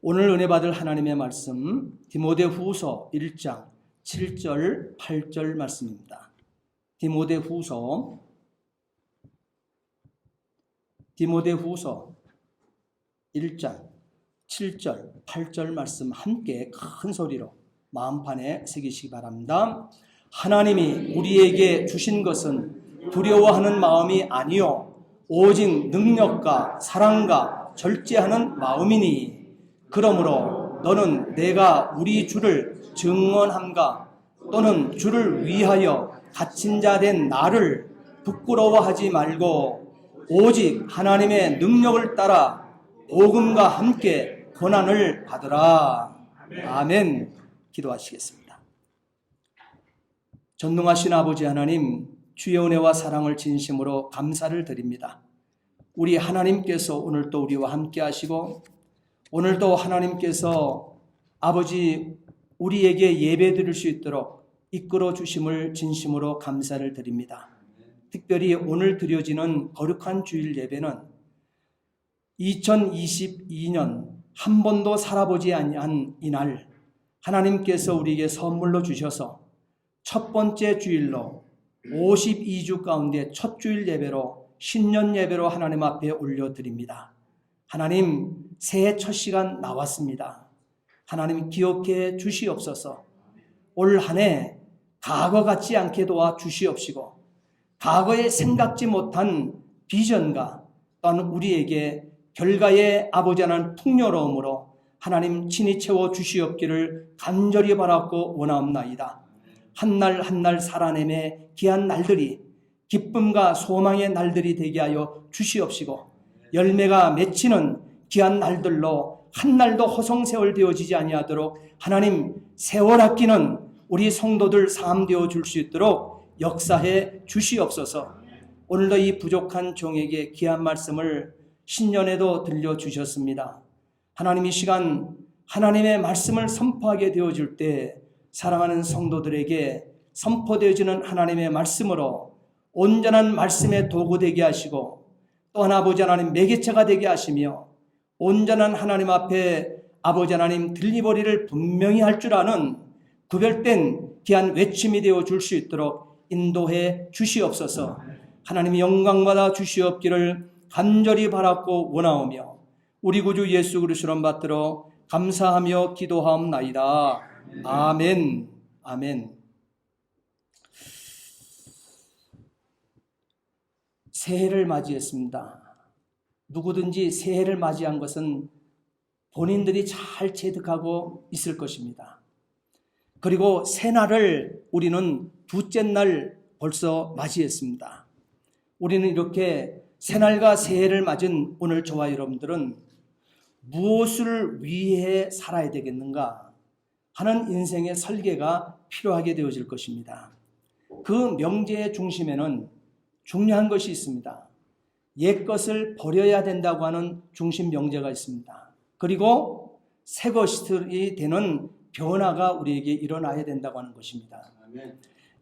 오늘 은혜 받을 하나님의 말씀 디모데후서 1장 7절 8절 말씀입니다. 디모데후서 1장 7절 8절 말씀 함께 큰 소리로 마음판에 새기시기 바랍니다. 하나님이 우리에게 주신 것은 두려워하는 마음이 아니요 오직 능력과 사랑과 절제하는 마음이니, 그러므로 너는 내가 우리 주를 증언함과 또는 주를 위하여 갇힌 자 된 나를 부끄러워하지 말고 오직 하나님의 능력을 따라 복음과 함께 고난을 받으라. 아멘. 기도하시겠습니다. 전능하신 아버지 하나님, 주의 은혜와 사랑을 진심으로 감사를 드립니다. 우리 하나님께서 오늘도 우리와 함께 하시고 오늘도 하나님께서 아버지 우리에게 예배 드릴 수 있도록 이끌어 주심을 진심으로 감사를 드립니다. 특별히 오늘 드려지는 거룩한 주일 예배는 2022년 한 번도 살아보지 아니한 이날 하나님께서 우리에게 선물로 주셔서 첫 번째 주일로 52주 가운데 첫 주일 예배로 신년 예배로 하나님 앞에 올려드립니다. 하나님, 새해 첫 시간 나왔습니다. 하나님 기억해 주시옵소서. 올 한 해 과거 같지 않게 도와 주시옵시고 과거에 생각지 못한 비전과 또한 우리에게 결과의 아버지 하나님 풍요로움으로 하나님 친히 채워 주시옵기를 간절히 바라고 원하옵나이다. 한날 한날 살아내매 귀한 날들이 기쁨과 소망의 날들이 되게 하여 주시옵시고 열매가 맺히는 귀한 날들로 한 날도 허송세월 되어지지 아니하도록 하나님 세월 아끼는 우리 성도들 삶 되어 줄 수 있도록 역사해 주시옵소서. 오늘도 이 부족한 종에게 귀한 말씀을 신년에도 들려주셨습니다. 하나님 이 시간 하나님의 말씀을 선포하게 되어질 때 사랑하는 성도들에게 선포되어지는 하나님의 말씀으로 온전한 말씀의 도구 되게 하시고 또한 아버지 하나님 매개체가 되게 하시며 온전한 하나님 앞에 아버지 하나님 들리버리를 분명히 할 줄 아는 구별된 귀한 외침이 되어 줄 수 있도록 인도해 주시옵소서. 하나님의 영광받아 주시옵기를 간절히 바랐고 원하오며 우리 구주 예수 그리스도를 받들어 감사하며 기도하옵나이다. 아멘. 아멘. 새해를 맞이했습니다. 누구든지 새해를 맞이한 것은 본인들이 잘 체득하고 있을 것입니다. 그리고 새날을 우리는 둘째 날 벌써 맞이했습니다. 우리는 이렇게 새날과 새해를 맞은 오늘 저와 여러분들은 무엇을 위해 살아야 되겠는가 하는 인생의 설계가 필요하게 되어질 것입니다. 그 명제의 중심에는 중요한 것이 있습니다. 옛것을 버려야 된다고 하는 중심 명제가 있습니다. 그리고 새 것이 되는 변화가 우리에게 일어나야 된다고 하는 것입니다.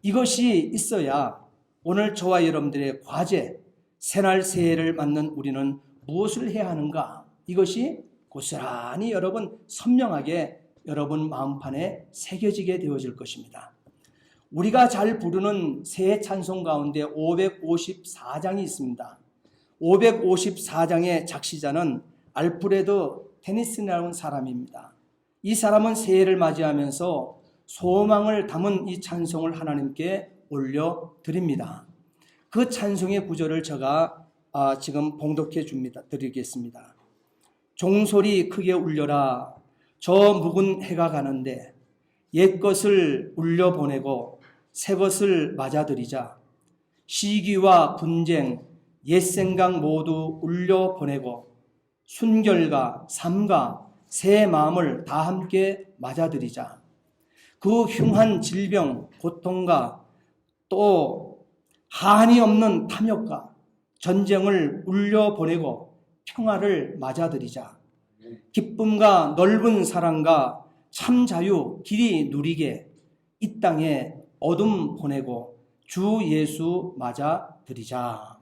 이것이 있어야 오늘 저와 여러분들의 과제, 새날 새해를 맞는 우리는 무엇을 해야 하는가, 이것이 고스란히 여러분 선명하게 여러분 마음판에 새겨지게 되어질 것입니다. 우리가 잘 부르는 새해 찬송 가운데 554장이 있습니다. 554장의 작시자는 알프레드 테니슨이라는 사람입니다. 이 사람은 새해를 맞이하면서 소망을 담은 이 찬송을 하나님께 올려드립니다. 그 찬송의 구절을 제가 지금 봉독해 드리겠습니다. 종소리 크게 울려라. 저 묵은 해가 가는데 옛것을 울려보내고 새것을 맞아들이자. 시기와 분쟁, 옛생각 모두 울려보내고 순결과 삶과 새 마음을 다 함께 맞아들이자. 그 흉한 질병, 고통과 또 한이 없는 탐욕과 전쟁을 울려보내고 평화를 맞아들이자. 기쁨과 넓은 사랑과 참 자유 길이 누리게 이 땅에 어둠 보내고 주 예수 맞아들이자.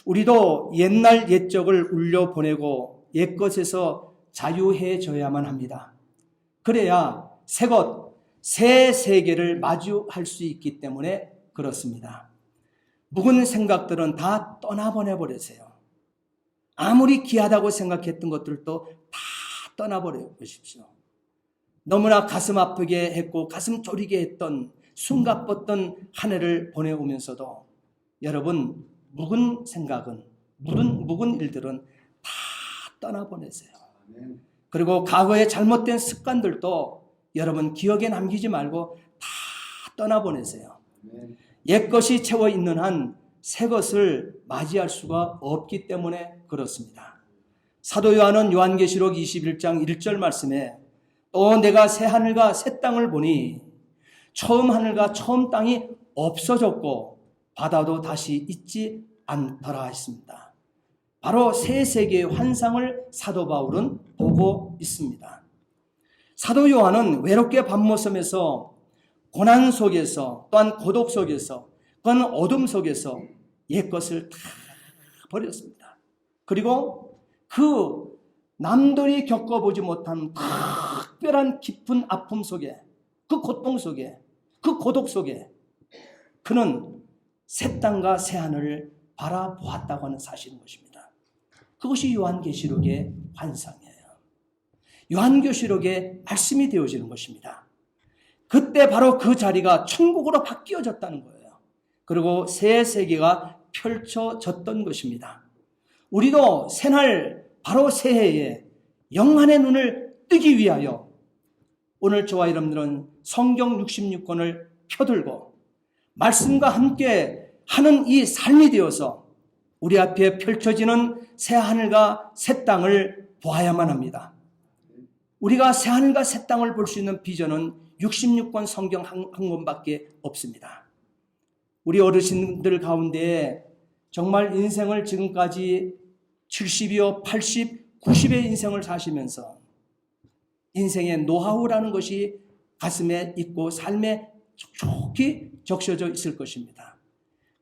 우리도 옛날 옛적을 울려보내고 옛것에서 자유해져야만 합니다. 그래야 새 세계를 마주할 수 있기 때문에 그렇습니다. 묵은 생각들은 다 떠나보내버리세요. 아무리 귀하다고 생각했던 것들도 다 떠나버려 보십시오. 너무나 가슴 아프게 했고 가슴 졸이게 했던 숨가뻤던 한 해를 보내오면서도 여러분 묵은 생각은 묵은 일들은 다 떠나보내세요. 그리고 과거의 잘못된 습관들도 여러분 기억에 남기지 말고 다 떠나보내세요. 옛것이 채워 있는 한 새것을 맞이할 수가 없기 때문에 그렇습니다. 사도 요한은 요한계시록 21장 1절 말씀에 또 내가 새 하늘과 새 땅을 보니 처음 하늘과 처음 땅이 없어졌고 바다도 다시 있지 않더라 했습니다. 바로 새 세계의 환상을 사도 바울은 보고 있습니다. 사도 요한은 외롭게 밤모섬에서 고난 속에서 또한 고독 속에서 또한 어둠 속에서 옛것을 다 버렸습니다. 그리고 그 남들이 겪어보지 못한 특별한 깊은 아픔 속에 그 고통 속에 그 고독 속에 그는 새 땅과 새 하늘을 바라보았다고 하는 사실인 것입니다. 그것이 요한계시록의 환상이에요. 요한계시록의 말씀이 되어지는 것입니다. 그때 바로 그 자리가 천국으로 바뀌어졌다는 거예요. 그리고 새 세계가 펼쳐졌던 것입니다. 우리도 새날 바로 새해에 영안의 눈을 뜨기 위하여 오늘 저와 여러분들은 성경 66권을 펴들고 말씀과 함께 하는 이 삶이 되어서 우리 앞에 펼쳐지는 새 하늘과 새 땅을 보아야만 합니다. 우리가 새 하늘과 새 땅을 볼 수 있는 비전은 66권 성경 한 권밖에 없습니다. 우리 어르신들 가운데 정말 인생을 지금까지 70이요, 80, 90의 인생을 사시면서 인생의 노하우라는 것이 가슴에 있고 삶에 촉촉히 적셔져 있을 것입니다.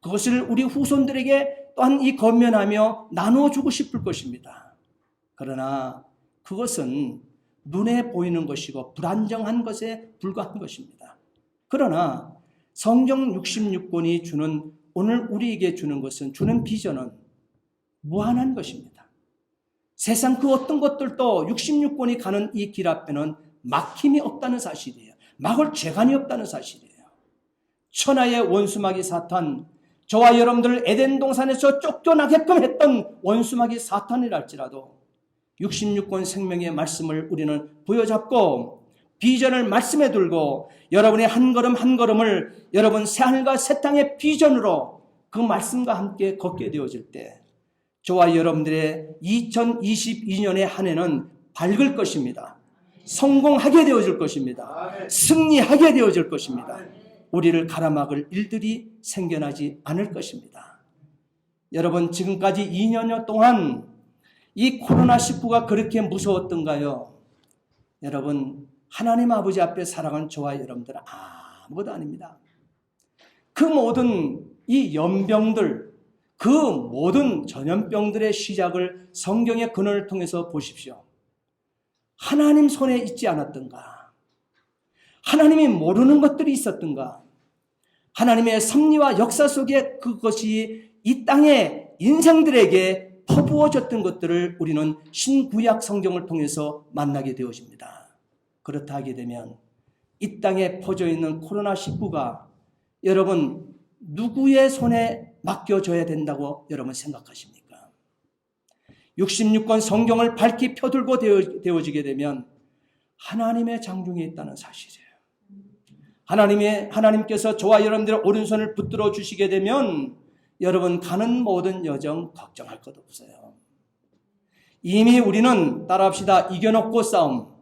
그것을 우리 후손들에게 또한 이 건면하며 나눠주고 싶을 것입니다. 그러나 그것은 눈에 보이는 것이고 불안정한 것에 불과한 것입니다. 그러나 성경 66권이 주는 오늘 우리에게 주는 것은 주는 비전은 무한한 것입니다. 세상 그 어떤 것들도 66권이 가는 이 길 앞에는 막힘이 없다는 사실이에요. 막을 재간이 없다는 사실이에요. 천하의 원수마귀 사탄, 저와 여러분들을 에덴 동산에서 쫓겨나게끔 했던 원수마귀 사탄이랄지라도 66권 생명의 말씀을 우리는 부여잡고 비전을 말씀에 들고 여러분의 한 걸음 한 걸음을 여러분 새하늘과 새 땅의 비전으로 그 말씀과 함께 걷게 되어질 때 저와 여러분들의 2022년의 한 해는 밝을 것입니다. 성공하게 되어질 것입니다. 승리하게 되어질 것입니다. 우리를 가라막을 일들이 생겨나지 않을 것입니다. 여러분 지금까지 2년여 동안 이 코로나19가 그렇게 무서웠던가요? 여러분 하나님 아버지 앞에 살아간 저와 여러분들은 아무것도 아닙니다. 그 모든 이 연병들, 그 모든 전염병들의 시작을 성경의 근원을 통해서 보십시오. 하나님 손에 있지 않았던가? 하나님이 모르는 것들이 있었던가? 하나님의 섭리와 역사 속에 그것이 이 땅의 인생들에게 퍼부어졌던 것들을 우리는 신구약 성경을 통해서 만나게 되어집니다. 그렇다 하게 되면 이 땅에 퍼져 있는 코로나19가 여러분 누구의 손에 맡겨져야 된다고 여러분 생각하십니까? 66권 성경을 밝히 펴들고 되어지게 되면 하나님의 장중에 있다는 사실이에요. 하나님께서 저와 여러분들의 오른손을 붙들어 주시게 되면 여러분 가는 모든 여정 걱정할 것 없어요. 이미 우리는 따라합시다. 이겨놓고 싸움.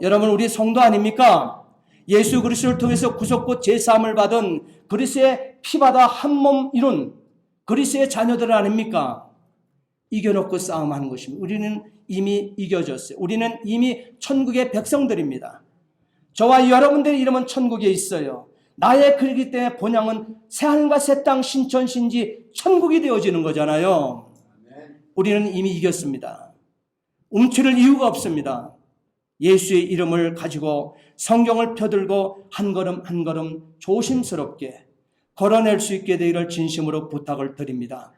여러분 우리 성도 아닙니까? 예수 그리스도를 통해서 구속고 제사함을 받은 그리스도의 피받아 한 몸 이룬 그리스도의 자녀들 아닙니까? 이겨놓고 싸움하는 것입니다. 우리는 이미 이겨졌어요. 우리는 이미 천국의 백성들입니다. 저와 여러분들의 이름은 천국에 있어요. 나의 글이기 때문에 본향은 새하늘과 새 땅 신천 신지 천국이 되어지는 거잖아요. 우리는 이미 이겼습니다. 움츠릴 이유가 없습니다. 예수의 이름을 가지고 성경을 펴들고 한 걸음 한 걸음 조심스럽게 걸어낼 수 있게 되기를 진심으로 부탁을 드립니다.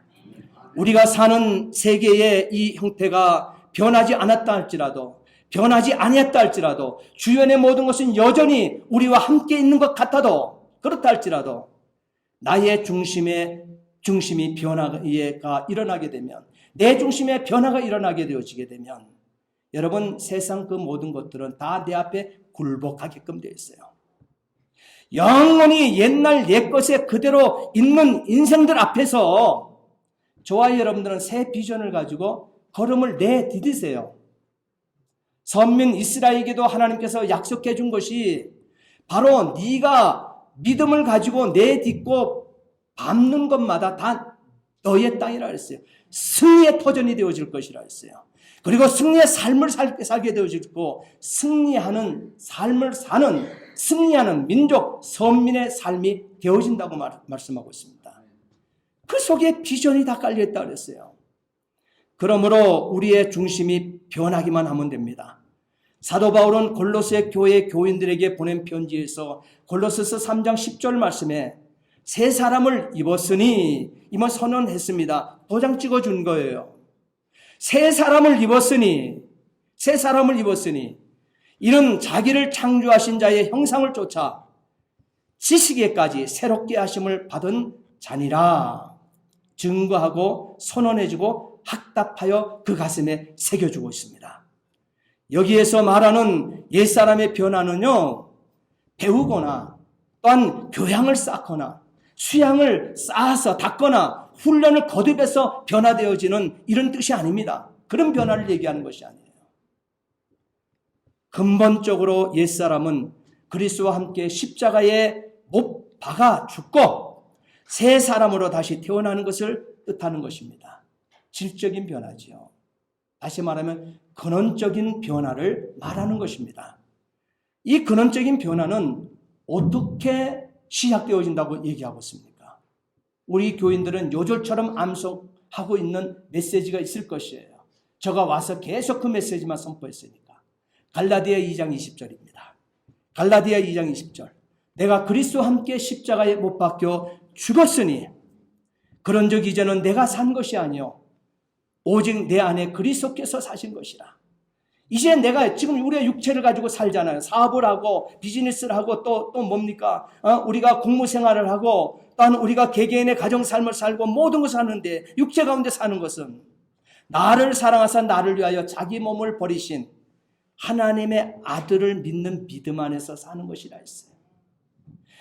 우리가 사는 세계의 이 형태가 변하지 않았다 할지라도, 변하지 아니했다 할지라도, 주변의 모든 것은 여전히 우리와 함께 있는 것 같아도, 그렇다 할지라도 나의 중심이 변화가 일어나게 되면, 내 중심의 변화가 일어나게 되어지게 되면, 여러분, 세상 그 모든 것들은 다 내 앞에 굴복하게끔 되어 있어요. 영원히 옛날 옛것에 그대로 있는 인생들 앞에서 저와 여러분들은 새 비전을 가지고 걸음을 내디디세요. 선민 이스라엘에게도 하나님께서 약속해 준 것이 바로 네가 믿음을 가지고 내딛고 밟는 것마다 다 너의 땅이라 했어요. 승리의 터전이 되어질 것이라 했어요. 그리고 승리의 삶을 살게 되어지고, 승리하는 삶을 사는, 승리하는 민족, 선민의 삶이 되어진다고 말씀하고 있습니다. 그 속에 비전이 다 깔려있다고 그랬어요. 그러므로 우리의 중심이 변하기만 하면 됩니다. 사도 바울은 골로새 교회 교인들에게 보낸 편지에서 골로새서 3장 10절 말씀에 새 사람을 입었으니, 이만 선언했습니다. 도장 찍어준 거예요. 새 사람을 입었으니, 이는 자기를 창조하신 자의 형상을 쫓아 지식에까지 새롭게 하심을 받은 자니라 증거하고 선언해주고 학답하여 그 가슴에 새겨주고 있습니다. 여기에서 말하는 옛사람의 변화는요, 배우거나 또한 교양을 쌓거나 수양을 쌓아서 닦거나 훈련을 거듭해서 변화되어지는 이런 뜻이 아닙니다. 그런 변화를 얘기하는 것이 아니에요. 근본적으로 옛사람은 그리스도와 함께 십자가에 못 박아 죽고 새 사람으로 다시 태어나는 것을 뜻하는 것입니다. 질적인 변화지요. 다시 말하면 근원적인 변화를 말하는 것입니다. 이 근원적인 변화는 어떻게 시작되어진다고 얘기하고 있습니까? 우리 교인들은 요절처럼 암송하고 있는 메시지가 있을 것이에요. 제가 와서 계속 그 메시지만 선포했으니까. 갈라디아 2장 20절입니다. 갈라디아 2장 20절. 내가 그리스도와 함께 십자가에 못 박혀 죽었으니 그런즉 이제는 내가 산 것이 아니요 오직 내 안에 그리스도께서 사신 것이라. 이제 내가 지금 우리의 육체를 가지고 살잖아요. 사업을 하고 비즈니스를 하고 또 뭡니까? 우리가 공무 생활을 하고 또한 우리가 개개인의 가정 삶을 살고 모든 것을 하는데 육체 가운데 사는 것은 나를 사랑하사 나를 위하여 자기 몸을 버리신 하나님의 아들을 믿는 믿음 안에서 사는 것이라 했어요.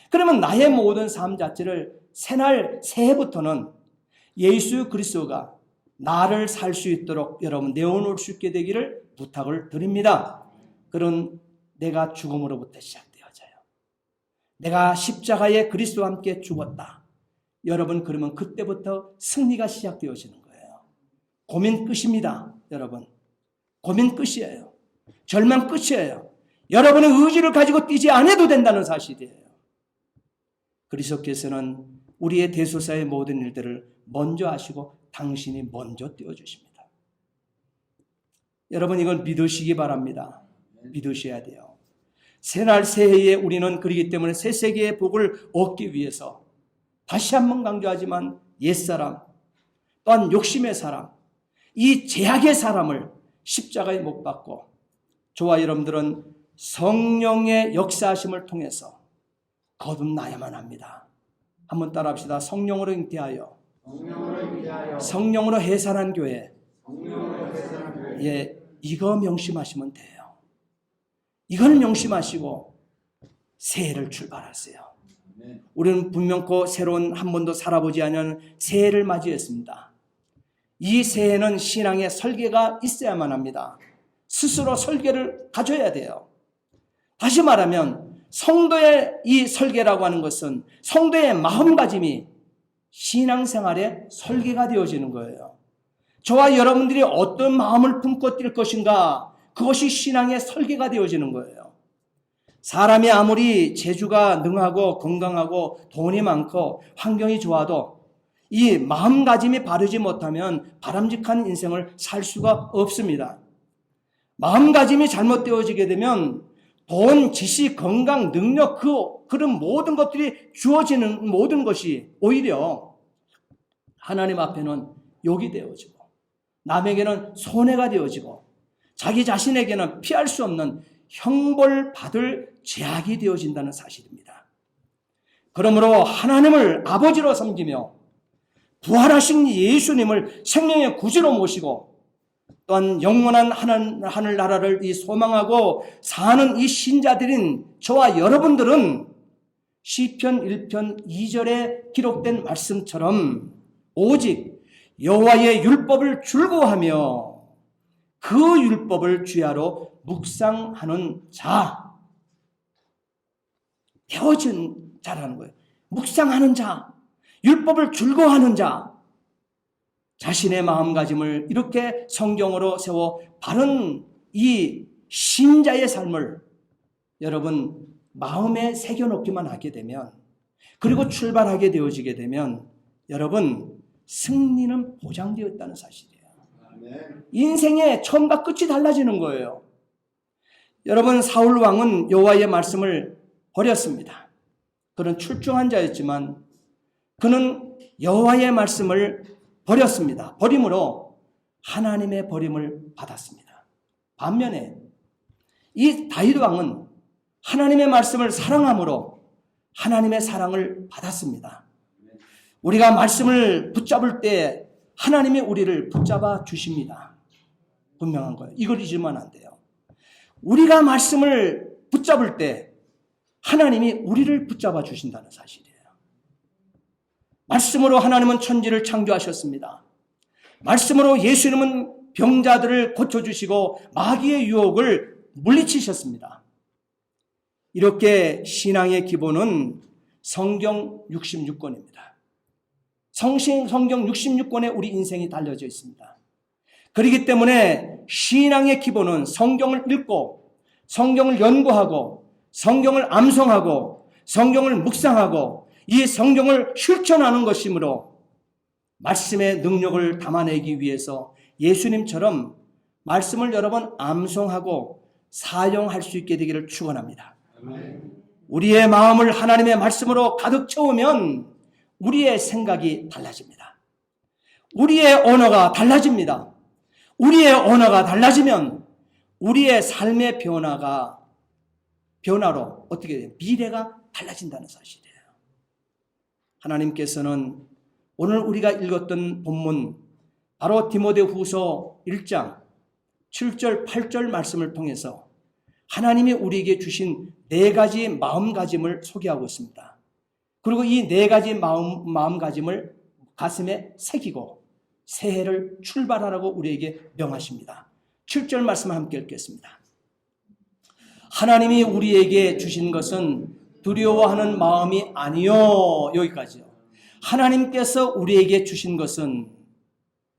그러면 나의 모든 삶 자체를 새해부터는 예수 그리스도가 나를 살 수 있도록 여러분 내어놓을 수 있게 되기를 부탁을 드립니다. 그런 내가 죽음으로부터 시작되어져요. 내가 십자가에 그리스도와 함께 죽었다. 여러분 그러면 그때부터 승리가 시작되어지는 거예요. 고민 끝입니다. 여러분 고민 끝이에요. 절망 끝이에요. 여러분의 의지를 가지고 뛰지 않아도 된다는 사실이에요. 그리스도께서는 우리의 대소사의 모든 일들을 먼저 하시고 당신이 먼저 띄워주십니다. 여러분 이걸 믿으시기 바랍니다. 믿으셔야 돼요. 새날 새해에 우리는 그러기 때문에 새 세계의 복을 얻기 위해서 다시 한번 강조하지만 옛사람 또한 욕심의 사람 이 제약의 사람을 십자가에 못 박고 저와 여러분들은 성령의 역사하심을 통해서 거듭나야만 합니다. 한번 따라합시다. 성령으로 잉태하여 성령으로 해산한 교회. 예, 이거 명심하시면 돼요. 이걸 명심하시고 새해를 출발하세요. 우리는 분명코 새로운 한 번도 살아보지 않은 새해를 맞이했습니다. 이 새해는 신앙의 설계가 있어야만 합니다. 스스로 설계를 가져야 돼요. 다시 말하면 성도의 이 설계라고 하는 것은 성도의 마음가짐이 신앙생활의 설계가 되어지는 거예요. 저와 여러분들이 어떤 마음을 품고 뛸 것인가 그것이 신앙의 설계가 되어지는 거예요. 사람이 아무리 재주가 능하고 건강하고 돈이 많고 환경이 좋아도 이 마음가짐이 바르지 못하면 바람직한 인생을 살 수가 없습니다. 마음가짐이 잘못되어지게 되면 돈, 지식, 건강, 능력, 그런 모든 것들이 주어지는 모든 것이 오히려 하나님 앞에는 욕이 되어지고 남에게는 손해가 되어지고 자기 자신에게는 피할 수 없는 형벌받을 죄악이 되어진다는 사실입니다. 그러므로 하나님을 아버지로 섬기며 부활하신 예수님을 생명의 구주로 모시고 또한 영원한 하늘나라를 소망하고 사는 이 신자들인 저와 여러분들은 시편 1편 2절에 기록된 말씀처럼 오직 여호와의 율법을 즐거워하며 그 율법을 주야로 묵상하는 자, 배워진 자라는 거예요. 묵상하는 자, 율법을 즐거워하는 자, 자신의 마음가짐을 이렇게 성경으로 세워 바른 이 신자의 삶을 여러분 마음에 새겨놓기만 하게 되면, 그리고 출발하게 되어지게 되면 여러분 승리는 보장되었다는 사실이에요. 인생의 처음과 끝이 달라지는 거예요. 여러분, 사울 왕은 여호와의 말씀을 버렸습니다. 그는 출중한 자였지만 그는 여호와의 말씀을 버렸습니다. 버림으로 하나님의 버림을 받았습니다. 반면에 이 다윗 왕은 하나님의 말씀을 사랑함으로 하나님의 사랑을 받았습니다. 우리가 말씀을 붙잡을 때 하나님이 우리를 붙잡아 주십니다. 분명한 거예요. 이걸 잊으면 안 돼요. 우리가 말씀을 붙잡을 때 하나님이 우리를 붙잡아 주신다는 사실이에요. 말씀으로 하나님은 천지를 창조하셨습니다. 말씀으로 예수님은 병자들을 고쳐주시고 마귀의 유혹을 물리치셨습니다. 이렇게 신앙의 기본은 성경 66권입니다. 성경 66권에 우리 인생이 달려져 있습니다. 그렇기 때문에 신앙의 기본은 성경을 읽고 성경을 연구하고 성경을 암송하고 성경을 묵상하고 이 성경을 실천하는 것이므로 말씀의 능력을 담아내기 위해서 예수님처럼 말씀을 여러 번 암송하고 사용할 수 있게 되기를 축원합니다. 우리의 마음을 하나님의 말씀으로 가득 채우면 우리의 생각이 달라집니다. 우리의 언어가 달라집니다. 우리의 언어가 달라지면 우리의 삶의 변화로 어떻게 돼요? 미래가 달라진다는 사실이에요. 하나님께서는 오늘 우리가 읽었던 본문 바로 디모데후서 1장 7절 8절 말씀을 통해서 하나님이 우리에게 주신 4가지 마음가짐을 소개하고 있습니다. 그리고 이 4가지 마음가짐을 가슴에 새기고 새해를 출발하라고 우리에게 명하십니다. 7절 말씀을 함께 읽겠습니다. 하나님이 우리에게 주신 것은 두려워하는 마음이 아니요. 여기까지요. 하나님께서 우리에게 주신 것은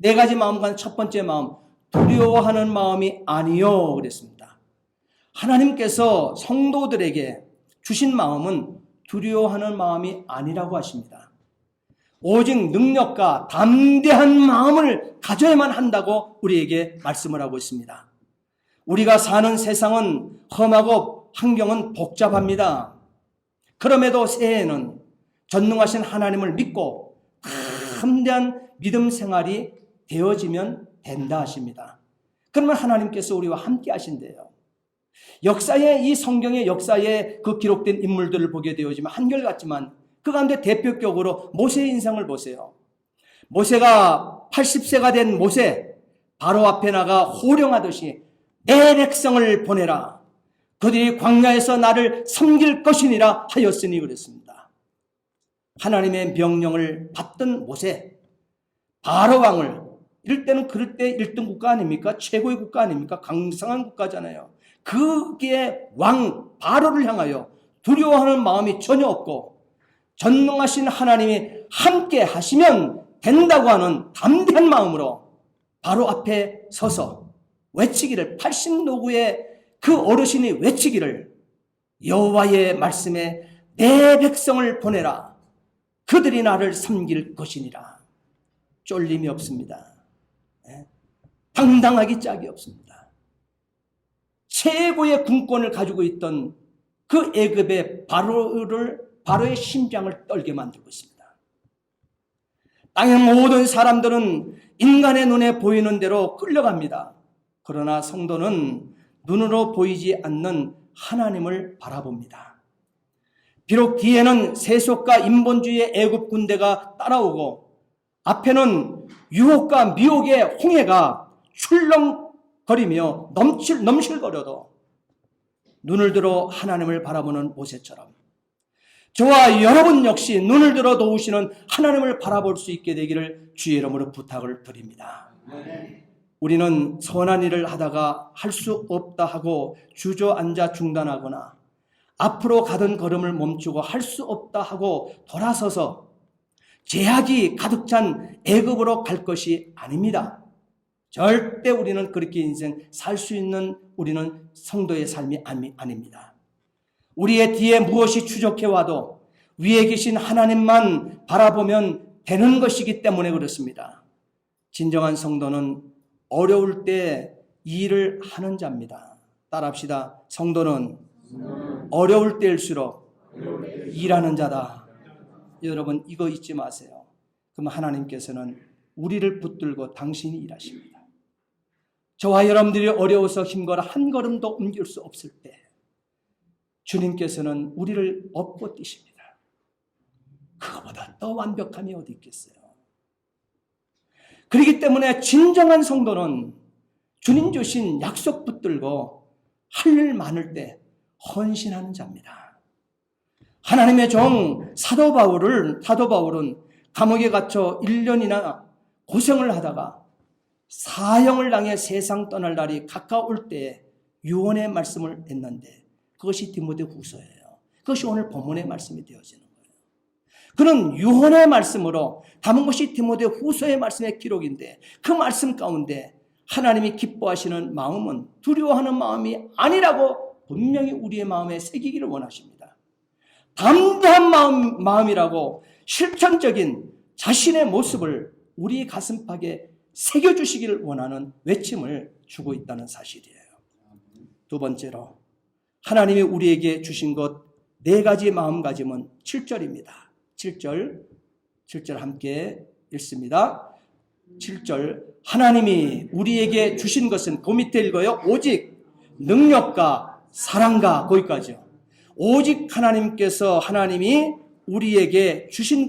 4가지 마음과 첫 번째 마음, 두려워하는 마음이 아니요. 그랬습니다. 하나님께서 성도들에게 주신 마음은 두려워하는 마음이 아니라고 하십니다. 오직 능력과 담대한 마음을 가져야만 한다고 우리에게 말씀을 하고 있습니다. 우리가 사는 세상은 험하고 환경은 복잡합니다. 그럼에도 새해에는 전능하신 하나님을 믿고 담대한 믿음 생활이 되어지면 된다 하십니다. 그러면 하나님께서 우리와 함께 하신대요. 역사의 이 성경의 역사에 그 기록된 인물들을 보게 되어지면 한결같지만 그 가운데 대표격으로 모세의 인생을 보세요. 모세가 80세가 된 모세, 바로 앞에 나가 호령하듯이 내 백성을 보내라. 그들이 광야에서 나를 섬길 것이니라 하였으니 그랬습니다. 하나님의 명령을 받던 모세, 바로 왕을 이럴 때는 그럴 때 1등 국가 아닙니까? 최고의 국가 아닙니까? 강성한 국가잖아요. 그게 왕 바로를 향하여 두려워하는 마음이 전혀 없고 전능하신 하나님이 함께 하시면 된다고 하는 담대한 마음으로 바로 앞에 서서 외치기를, 80노구의 그 어르신이 외치기를, 여호와의 말씀에 내 백성을 보내라. 그들이 나를 섬길 것이니라. 쫄림이 없습니다. 당당하기 짝이 없습니다. 최고의 군권을 가지고 있던 그 애굽의 바로의 심장을 떨게 만들고 있습니다. 땅의 모든 사람들은 인간의 눈에 보이는 대로 끌려갑니다. 그러나 성도는 눈으로 보이지 않는 하나님을 바라봅니다. 비록 뒤에는 세속과 인본주의의 애굽 군대가 따라오고 앞에는 유혹과 미혹의 홍해가 출렁거리며 넘실거려도 눈을 들어 하나님을 바라보는 모세처럼 저와 여러분 역시 눈을 들어 도우시는 하나님을 바라볼 수 있게 되기를 주의 이름으로 부탁을 드립니다. 우리는 선한 일을 하다가 할 수 없다 하고 주저앉아 중단하거나 앞으로 가던 걸음을 멈추고 할 수 없다 하고 돌아서서 제약이 가득 찬 애굽으로 갈 것이 아닙니다. 절대 우리는 그렇게 인생 살 수 있는 우리는 성도의 삶이 아닙니다. 우리의 뒤에 무엇이 추적해 와도 위에 계신 하나님만 바라보면 되는 것이기 때문에 그렇습니다. 진정한 성도는 어려울 때 일을 하는 자입니다. 따라합시다. 성도는 어려울 때일수록 일하는 자다. 여러분 이거 잊지 마세요. 그럼 하나님께서는 우리를 붙들고 당신이 일하십니다. 저와 여러분들이 어려워서 힘걸어 한 걸음도 옮길 수 없을 때 주님께서는 우리를 업고 뛰십니다. 그거보다 더 완벽함이 어디 있겠어요. 그렇기 때문에 진정한 성도는 주님 주신 약속 붙들고 할 일 많을 때 헌신하는 자입니다. 하나님의 종 사도 바울은 감옥에 갇혀 1년이나 고생을 하다가 사형을 당해 세상 떠날 날이 가까울 때에 유언의 말씀을 했는데 그것이 디모데후서예요. 그것이 오늘 본문의 말씀이 되어지는 거예요. 그는 유언의 말씀으로 담은 것이 디모데후서의 말씀의 기록인데 그 말씀 가운데 하나님이 기뻐하시는 마음은 두려워하는 마음이 아니라고 분명히 우리의 마음에 새기기를 원하십니다. 담대한 마음이라고 실천적인 자신의 모습을 우리 가슴팍에 새겨주시기를 원하는 외침을 주고 있다는 사실이에요. 두 번째로 하나님이 우리에게 주신 것 4가지 마음가짐은 7절입니다. 7절 함께 읽습니다. 7절 하나님이 우리에게 주신 것은 그 밑에 읽어요. 오직 능력과 사랑과 거기까지요. 오직 하나님이 우리에게 주신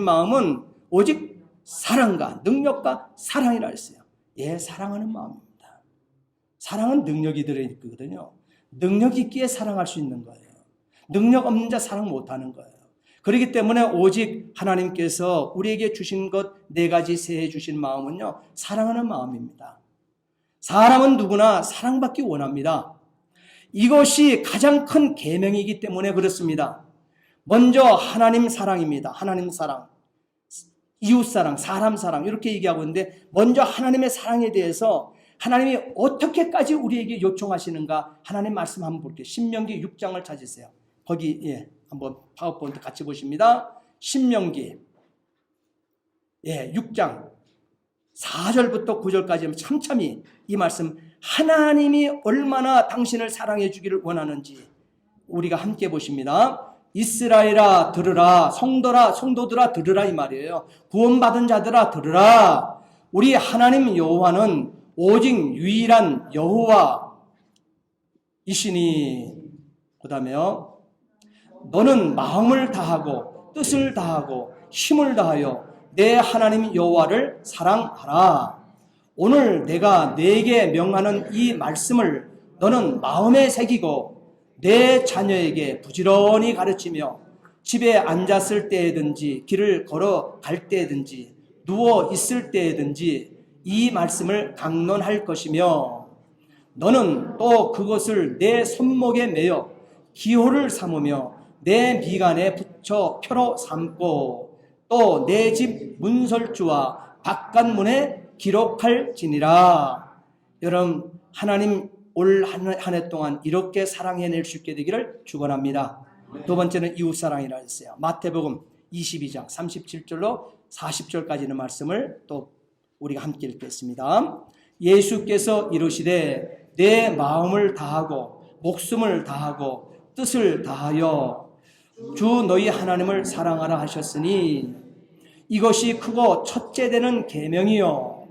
마음은 오직 사랑과 능력과 사랑이라 했어요. 예, 사랑하는 마음입니다. 사랑은 능력이 들어있거든요. 능력 있기에 사랑할 수 있는 거예요. 능력 없는 자 사랑 못하는 거예요. 그렇기 때문에 오직 하나님께서 우리에게 주신 것 4가지 세해 주신 마음은요, 사랑하는 마음입니다. 사람은 누구나 사랑받기 원합니다. 이것이 가장 큰 계명이기 때문에 그렇습니다. 먼저 하나님 사랑입니다. 하나님 사랑, 이웃 사랑, 사람 사랑 이렇게 얘기하고 있는데 먼저 하나님의 사랑에 대해서 하나님이 어떻게까지 우리에게 요청하시는가 하나님 말씀 한번 볼게요. 신명기 6장을 찾으세요. 거기 한번 파워포인트 같이 보십니다. 신명기 6장 4절부터 9절까지 참참히 이 말씀 하나님이 얼마나 당신을 사랑해 주기를 원하는지 우리가 함께 보십니다. 이스라엘아 들으라, 성도들아 들으라 이 말이에요. 구원받은 자들아 들으라. 우리 하나님 여호와는 오직 유일한 여호와이시니 그 다음에요. 너는 마음을 다하고 뜻을 다하고 힘을 다하여 내 하나님 여호와를 사랑하라. 오늘 내가 네게 명하는 이 말씀을 너는 마음에 새기고 내 자녀에게 부지런히 가르치며 집에 앉았을 때든지 길을 걸어갈 때든지 누워 있을 때든지 이 말씀을 강론할 것이며 너는 또 그것을 내 손목에 매어 기호를 삼으며 내 미간에 붙여 표로 삼고 또 내 집 문설주와 바깥문에 기록할지니라. 여러분 하나님 올 한 해 동안 이렇게 사랑해낼 수 있게 되기를 축원합니다. 두 번째는 이웃사랑이라 했어요. 마태복음 22장 37절로 40절까지는 말씀을 또 우리가 함께 읽겠습니다. 예수께서 이르시되 내 마음을 다하고 목숨을 다하고 뜻을 다하여 주 너희 하나님을 사랑하라 하셨으니 이것이 크고 첫째 되는 계명이요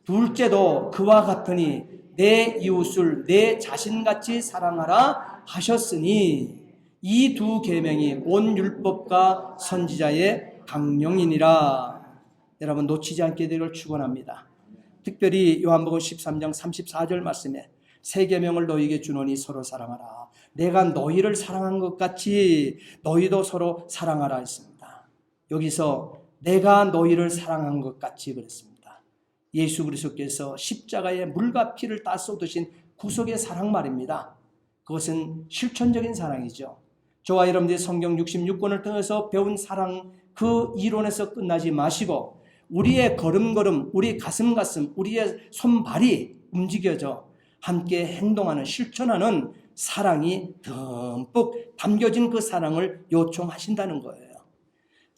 둘째도 그와 같으니 내 이웃을 내 자신같이 사랑하라 하셨으니 이 두 계명이 온 율법과 선지자의 강령이니라. 여러분 놓치지 않게 되기를 축원합니다. 특별히 요한복음 13장 34절 말씀에 새 계명을 너희에게 주노니 서로 사랑하라. 내가 너희를 사랑한 것 같이 너희도 서로 사랑하라 했습니다. 여기서 내가 너희를 사랑한 것 같이 그랬습니다. 예수 그리스도께서 십자가에 물과 피를 다 쏟으신 구속의 사랑 말입니다. 그것은 실천적인 사랑이죠. 저와 여러분들이 성경 66권을 통해서 배운 사랑 그 이론에서 끝나지 마시고 우리의 걸음걸음, 우리 가슴, 우리의 손발이 움직여져 함께 행동하는 실천하는 사랑이 듬뿍 담겨진 그 사랑을 요청하신다는 거예요.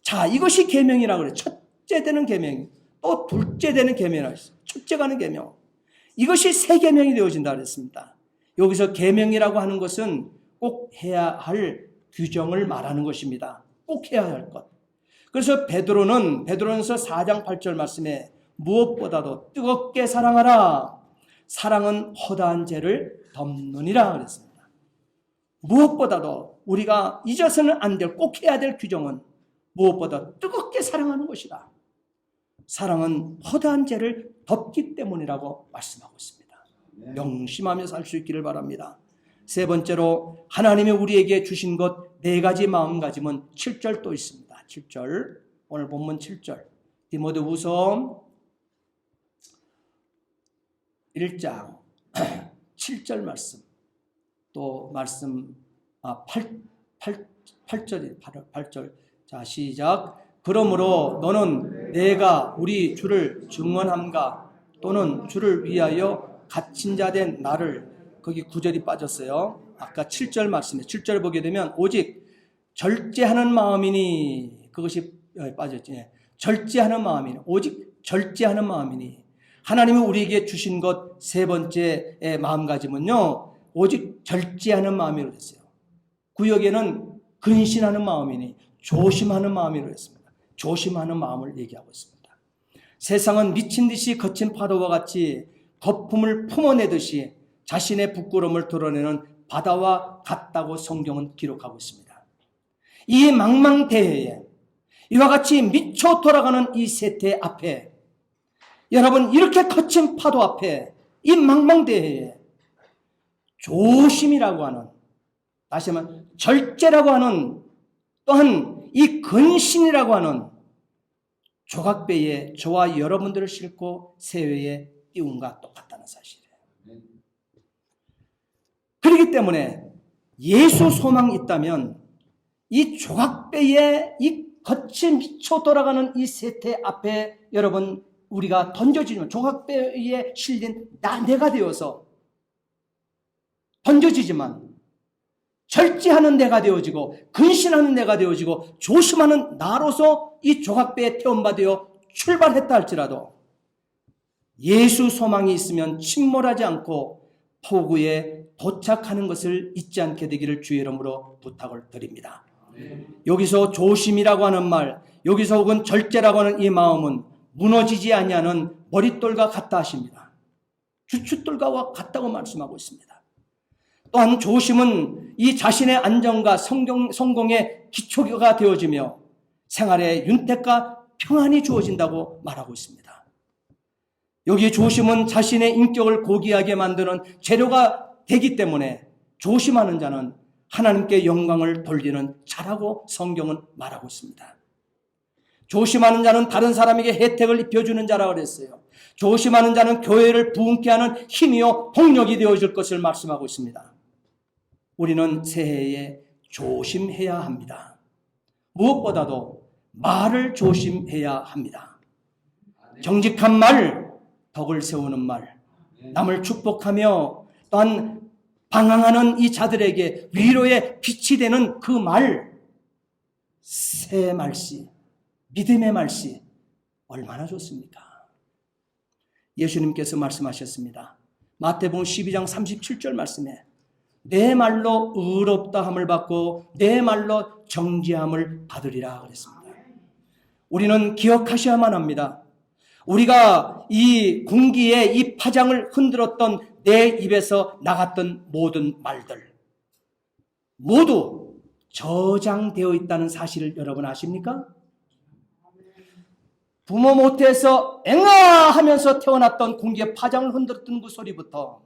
자, 이것이 계명이라고 그래요. 첫째 되는 계명, 또 둘째 되는 계명이라고 했어요. 첫째가 하는 계명. 이것이 새 계명이 되어진다 그랬습니다. 여기서 계명이라고 하는 것은 꼭 해야 할 규정을 말하는 것입니다. 꼭 해야 할 것. 그래서 베드로는서 4장 8절 말씀에 무엇보다도 뜨겁게 사랑하라. 사랑은 허다한 죄를 덮느니라 그랬습니다. 무엇보다도 우리가 잊어서는 안 될, 꼭 해야 될 규정은 무엇보다 뜨겁게 사랑하는 것이다. 사랑은 허다한 죄를 덮기 때문이라고 말씀하고 있습니다. 명심하며 살 수 있기를 바랍니다. 세 번째로 하나님이 우리에게 주신 것 네 가지 마음가짐은 7절 또 있습니다. 7절, 오늘 본문 7절 디모데후서 1장 7절 말씀, 또 말씀 8절. 자, 시작. 그러므로 너는 내가 우리 주를 증언함과 또는 주를 위하여 갇힌 자 된 나를, 거기 9절이 빠졌어요. 아까 7절 말씀에 7절 보게 되면 오직 절제하는 마음이니, 그것이 빠졌지. 절제하는 마음이니, 오직 절제하는 마음이니. 하나님이 우리에게 주신 것 세 번째의 마음가짐은요, 오직 절제하는 마음이라고 했어요. 구역에는 근신하는 마음이니 조심하는 마음이라고 했습니다. 조심하는 마음을 얘기하고 있습니다. 세상은 미친 듯이 거친 파도와 같이 거품을 품어내듯이 자신의 부끄러움을 드러내는 바다와 같다고 성경은 기록하고 있습니다. 이 망망대해에 이와 같이 미쳐 돌아가는 이 세태 앞에, 여러분, 이렇게 거친 파도 앞에, 이 망망대해에 조심이라고 하는, 다시 말하면 절제라고 하는, 또한 이 근신이라고 하는 조각배에 저와 여러분들을 싣고 세회에 띄운과 똑같다는 사실이에요. 그렇기 때문에 예수 소망이 있다면 이 조각배에 이 거친 미쳐 돌아가는 이 세태 앞에 여러분 우리가 던져지면 조각배에 실린 내가 되어서 던져지지만 절제하는 내가 되어지고 근신하는 내가 되어지고 조심하는 나로서 이 조각배에 태움받아 출발했다 할지라도 예수 소망이 있으면 침몰하지 않고 포구에 도착하는 것을 잊지 않게 되기를 주의 이름으로 부탁을 드립니다. 여기서 조심이라고 하는 말, 여기서 혹은 절제라고 하는 이 마음은 무너지지 아니하는 머릿돌과 같다 하십니다. 주춧돌과 같다고 말씀하고 있습니다. 또한 조심은 이 자신의 안정과 성공의 기초가 되어지며 생활의 윤택과 평안이 주어진다고 말하고 있습니다. 여기 조심은 자신의 인격을 고귀하게 만드는 재료가 되기 때문에 조심하는 자는 하나님께 영광을 돌리는 자라고 성경은 말하고 있습니다. 조심하는 자는 다른 사람에게 혜택을 입혀주는 자라고 그랬어요. 조심하는 자는 교회를 부흥케 하는 힘이요 동력이 되어줄 것을 말씀하고 있습니다. 우리는 새해에 조심해야 합니다. 무엇보다도 말을 조심해야 합니다. 정직한 말, 덕을 세우는 말, 남을 축복하며 또한 방황하는 이 자들에게 위로의 빛이 되는 그 말, 새 말씨, 믿음의 말씨, 얼마나 좋습니까? 예수님께서 말씀하셨습니다. 마태복음 12장 37절 말씀에 내 말로 의롭다 함을 받고 내 말로 정죄함을 받으리라 그랬습니다. 우리는 기억하셔야만 합니다. 우리가 이 공기에 이 파장을 흔들었던 내 입에서 나갔던 모든 말들 모두 저장되어 있다는 사실을 여러분 아십니까? 부모 모태에서 앵아 하면서 태어났던 공기의 파장을 흔들었던 그 소리부터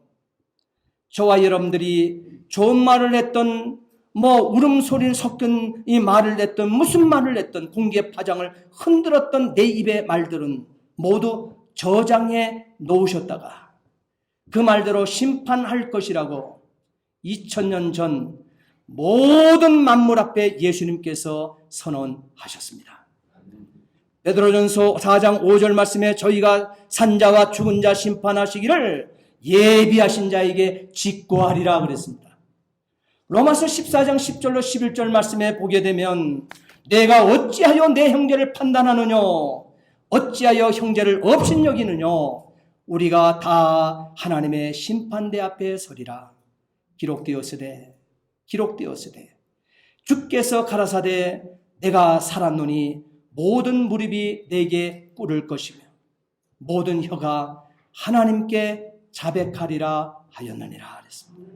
저와 여러분들이 좋은 말을 했던 울음소리를 섞은 이 말을 했던 무슨 말을 했던 공기의 파장을 흔들었던 내 입의 말들은 모두 저장해 놓으셨다가 그 말대로 심판할 것이라고 2000년 전 모든 만물 앞에 예수님께서 선언하셨습니다. 베드로전서 4장 5절 말씀에 저희가 산자와 죽은 자 심판하시기를 예비하신 자에게 직고하리라 그랬습니다. 로마서 14장 10절로 11절 말씀에 보게 되면 내가 어찌하여 내 형제를 판단하느냐 어찌하여 형제를 업신여기느냐 우리가 다 하나님의 심판대 앞에 서리라. 기록되었으되 주께서 가라사대 내가 살았노니 모든 무릎이 내게 꿇을 것이며 모든 혀가 하나님께 자백하리라 하였느니라 그랬습니다.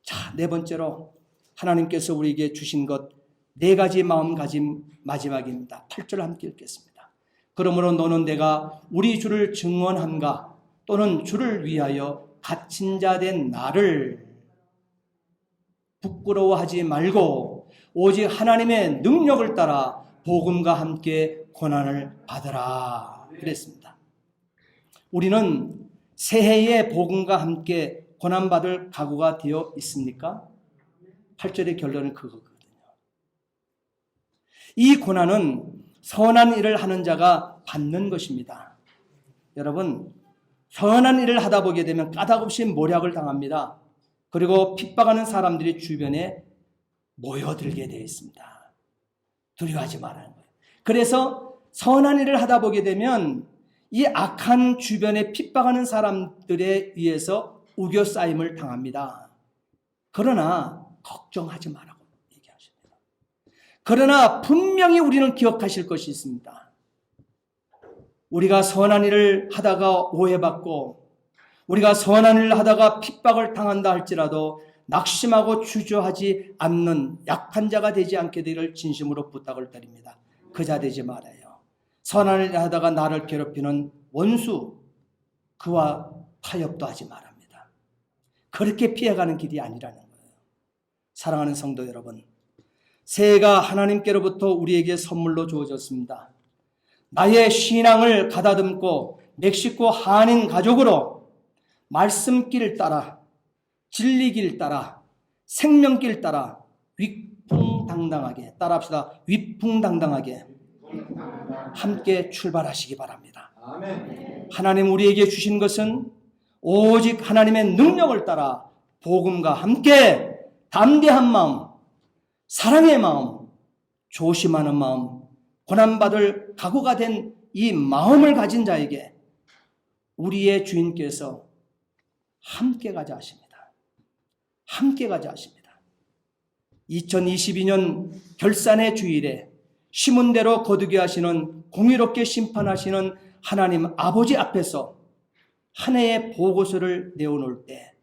자, 네 번째로 하나님께서 우리에게 주신 것 네 가지 마음가짐 마지막입니다. 8절 함께 읽겠습니다. 그러므로 너는 내가 우리 주를 증언함과 또는 주를 위하여 갇힌 자 된 나를 부끄러워하지 말고 오직 하나님의 능력을 따라 복음과 함께 고난을 받으라 그랬습니다. 우리는 새해에 복음과 함께 고난받을 각오가 되어 있습니까? 8절의 결론은 그거거든요. 이 고난은 선한 일을 하는 자가 받는 것입니다. 여러분, 선한 일을 하다 보게 되면 까닭없이 모략을 당합니다. 그리고 핍박하는 사람들이 주변에 모여들게 되어 있습니다. 두려워하지 말라는 거예요. 그래서 선한 일을 하다 보게 되면 이 악한 주변에 핍박하는 사람들에 의해서 우겨싸임을 당합니다. 그러나 걱정하지 말라고 얘기하십니다. 그러나 분명히 우리는 기억하실 것이 있습니다. 우리가 선한 일을 하다가 오해받고 우리가 선한 일을 하다가 핍박을 당한다 할지라도 낙심하고 주저하지 않는 약한 자가 되지 않게 되기를 진심으로 부탁을 드립니다. 그 자 되지 말아요. 선한 일을 하다가 나를 괴롭히는 원수 그와 타협도 하지 말합니다. 그렇게 피해가는 길이 아니라는 거예요. 사랑하는 성도 여러분, 새해가 하나님께로부터 우리에게 선물로 주어졌습니다. 나의 신앙을 가다듬고 멕시코 한인 가족으로 말씀길 따라 진리길 따라 생명길 따라 위풍당당하게 따라합시다. 위풍당당하게 함께 출발하시기 바랍니다. 아멘. 하나님 우리에게 주신 것은 오직 하나님의 능력을 따라 복음과 함께 담대한 마음, 사랑의 마음, 조심하는 마음, 고난받을 각오가 된 이 마음을 가진 자에게 우리의 주인께서 함께 가자 하십니다. 함께 가자 하십니다. 2022년 결산의 주일에 심은 대로 거두게 하시는 공의롭게 심판하시는 하나님 아버지 앞에서 한 해의 보고서를 내어놓을 때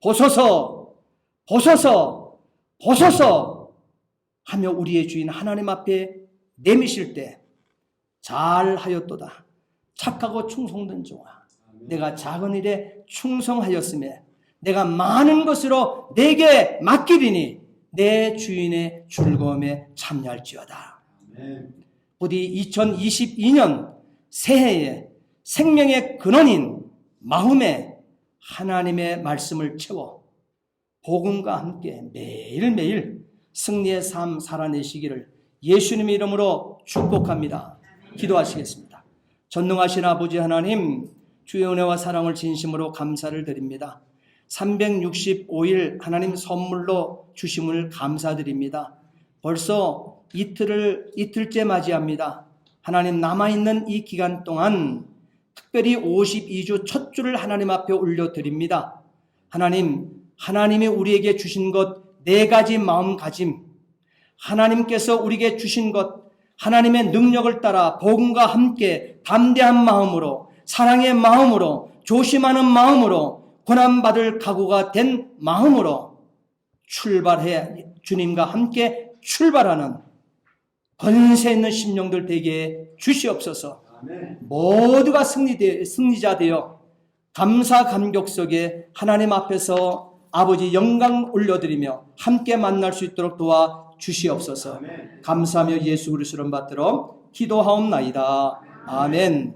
보소서 하며 우리의 주인 하나님 앞에 내미실 때 잘하였도다. 착하고 충성된 종아, 내가 작은 일에 충성하였으며 내가 많은 것으로 내게 맡기리니 내 주인의 즐거움에 참여할지어다. 부디 2022년 새해에 생명의 근원인 마음에 하나님의 말씀을 채워 복음과 함께 매일매일 승리의 삶 살아내시기를 예수님의 이름으로 축복합니다. 기도하시겠습니다. 전능하신 아버지 하나님, 주의 은혜와 사랑을 진심으로 감사를 드립니다. 365일 하나님 선물로 주심을 감사드립니다. 벌써 이틀째 맞이합니다. 하나님 남아있는 이 기간 동안 특별히 52주 첫 주를 하나님 앞에 올려드립니다. 하나님이 우리에게 주신 것 4가지 마음가짐, 하나님께서 우리에게 주신 것, 하나님의 능력을 따라 복음과 함께 담대한 마음으로, 사랑의 마음으로, 조심하는 마음으로, 고난받을 각오가 된 마음으로 출발해 주님과 함께 출발하는 권세 있는 심령들 되게 주시옵소서. 모두가 승리자 되어 감사 감격 속에 하나님 앞에서 아버지 영광 올려드리며 함께 만날 수 있도록 도와 주시옵소서. 감사하며 예수 그리스도를 받들어 기도하옵나이다. 아멘.